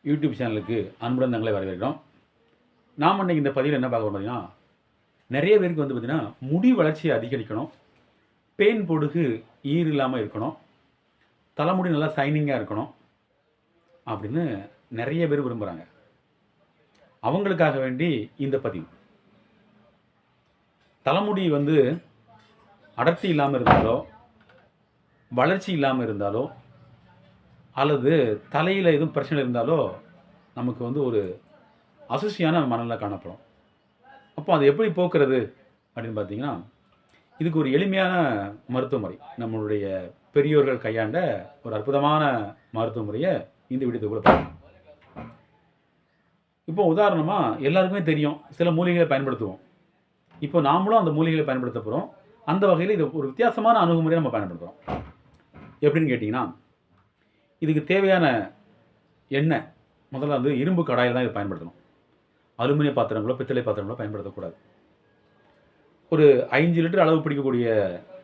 YouTube சேனலுக்கு அன்புடன் தங்களை வரவேற்கிறோம். நாம் இன்றைக்கி இந்த பதிவில் என்ன பார்க்க பார்த்தீங்கன்னா, நிறைய பேருக்கு வந்து பார்த்திங்கன்னா முடி வளர்ச்சியை அதிகரிக்கணும், பேன் பொடுகு ஈர் இல்லாமல் இருக்கணும், தலைமுடி நல்லா சைனிங்காக இருக்கணும் அப்படின்னு நிறைய பேர் விரும்புகிறாங்க. அவங்களுக்காக வேண்டி இந்த பதிவு. தலைமுடி வந்து அடர்த்தி இல்லாமல் இருந்தாலோ, வளர்ச்சி இல்லாமல் இருந்தாலோ, அல்லது தலையில் எதுவும் பிரச்சனை இருந்தாலோ நமக்கு வந்து ஒரு அசூசியான மனநிலை காணப்படும். அப்போ அதை எப்படி போக்குறது அப்படின்னு பார்த்தீங்கன்னா, இதுக்கு ஒரு எளிமையான மருத்துவ முறை, நம்மளுடைய பெரியோர்கள் கையாண்ட ஒரு அற்புதமான மருத்துவ முறையை இந்த வீடியோக்குள்ள பார்க்கலாம். இப்போ உதாரணமாக எல்லாருக்குமே தெரியும், சில மூலிகைகளை பயன்படுத்துவோம். இப்போ நாமளும் அந்த மூலிகைகளை பயன்படுத்த போகிறோம். அந்த வகையில் இது ஒரு வித்தியாசமான அணுகுமுறையை நம்ம பயன்படுத்துகிறோம். எப்படின்னு கேட்டிங்கன்னா, இதுக்கு தேவையான எண்ணெய் முதல்ல வந்து இரும்பு கடாயில் தான் இதை பயன்படுத்தணும். அலுமினிய பாத்திரங்களோ பித்தளை பாத்திரங்களோ பயன்படுத்தக்கூடாது. ஒரு 5 லிட்டர் அளவு பிடிக்கக்கூடிய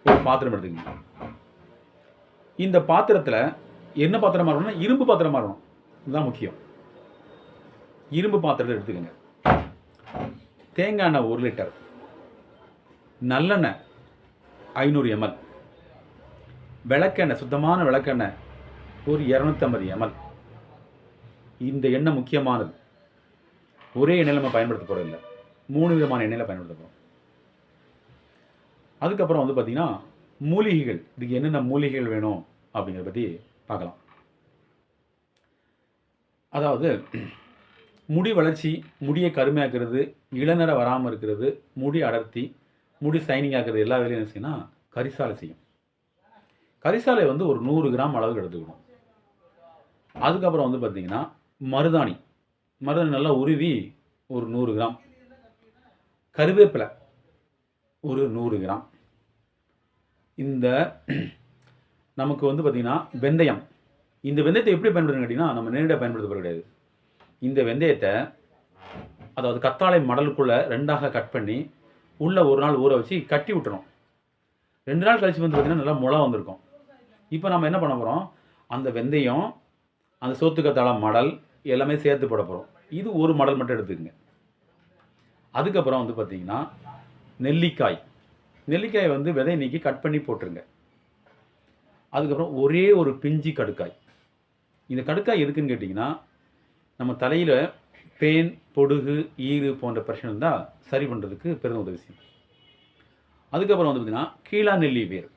ஒரு பாத்திரம் எடுத்துக்கங்க. இந்த பாத்திரத்தில் என்ன பாத்திரமாக இருக்கணும்னா இரும்பு பாத்திரமாக இருக்கணும். இதுதான் முக்கியம். இரும்பு பாத்திரத்தை எடுத்துக்கங்க. தேங்காய் எண்ணெய் 1 லிட்டர், நல்லெண்ணெய் 500 ml, விளக்கெண்ணெய் சுத்தமான விளக்கெண்ணெய் ஒரு 250 ml. இந்த எண்ணெய் முக்கியமானது. ஒரே எண்ணெயில் நம்ம பயன்படுத்த போகிறதில்லை, 3 விதமான எண்ணெயில் பயன்படுத்த போகிறோம். அதுக்கப்புறம் வந்து பார்த்திங்கன்னா மூலிகைகள், இதுக்கு என்னென்ன மூலிகைகள் வேணும் அப்படிங்கிறத பற்றி பார்க்கலாம். அதாவது முடி வளர்ச்சி, முடியை கருமையாக்குறது, இளநர வராமல் இருக்கிறது, முடி அடர்த்தி, முடி சைனிங் ஆக்குறது, எல்லா வேலையும் என்ன செய்யணும்னா கரிசாலை செய்யும். கரிசாலை வந்து ஒரு 100 கிராம் அளவுக்கு எடுத்துக்கணும். அதுக்கப்புறம் வந்து பார்த்திங்கன்னா மருதாணி நல்லா உருவி ஒரு 100 கிராம், கருவேப்பிலை ஒரு 100 கிராம், இந்த நமக்கு வந்து பார்த்திங்கன்னா வெந்தயம். இந்த வெந்தயத்தை எப்படி பயன்படுத்துன்னு கேட்டிங்கன்னா, நம்ம நேரடியாக பயன்படுத்த கிடையாது. இந்த வெந்தயத்தை அதாவது கத்தாழை மடலுக்குள்ளே 2ஆக கட் பண்ணி உள்ளே ஒரு நாள் ஊற வச்சு கட்டி விட்டுறோம். 2 நாள் கழிச்சு வந்து பார்த்திங்கன்னா நல்லா முளை வந்திருக்கும். இப்போ நம்ம என்ன பண்ண போகிறோம், அந்த வெந்தயம், அந்த சோத்துக்கத்தாழை மடல் எல்லாமே சேர்த்து போட போகிறோம். இது ஒரு மடல் மட்டும் எடுத்துக்கங்க. அதுக்கப்புறம் வந்து பார்த்திங்கன்னா நெல்லிக்காய் வந்து விதை நீக்கி கட் பண்ணி போட்டுருங்க. அதுக்கப்புறம் ஒரே ஒரு பிஞ்சு கடுக்காய். இந்த கடுக்காய் எதுக்குன்னு கேட்டிங்கன்னா, நம்ம தலையில் பேன் பொடுகு ஈறு போன்ற பிரச்சனை இருந்தால் சரி பண்ணுறதுக்கு பெரும் உதவி செய்யும். அதுக்கப்புறம் வந்து பார்த்திங்கன்னா கீழா நெல்லி வேர்,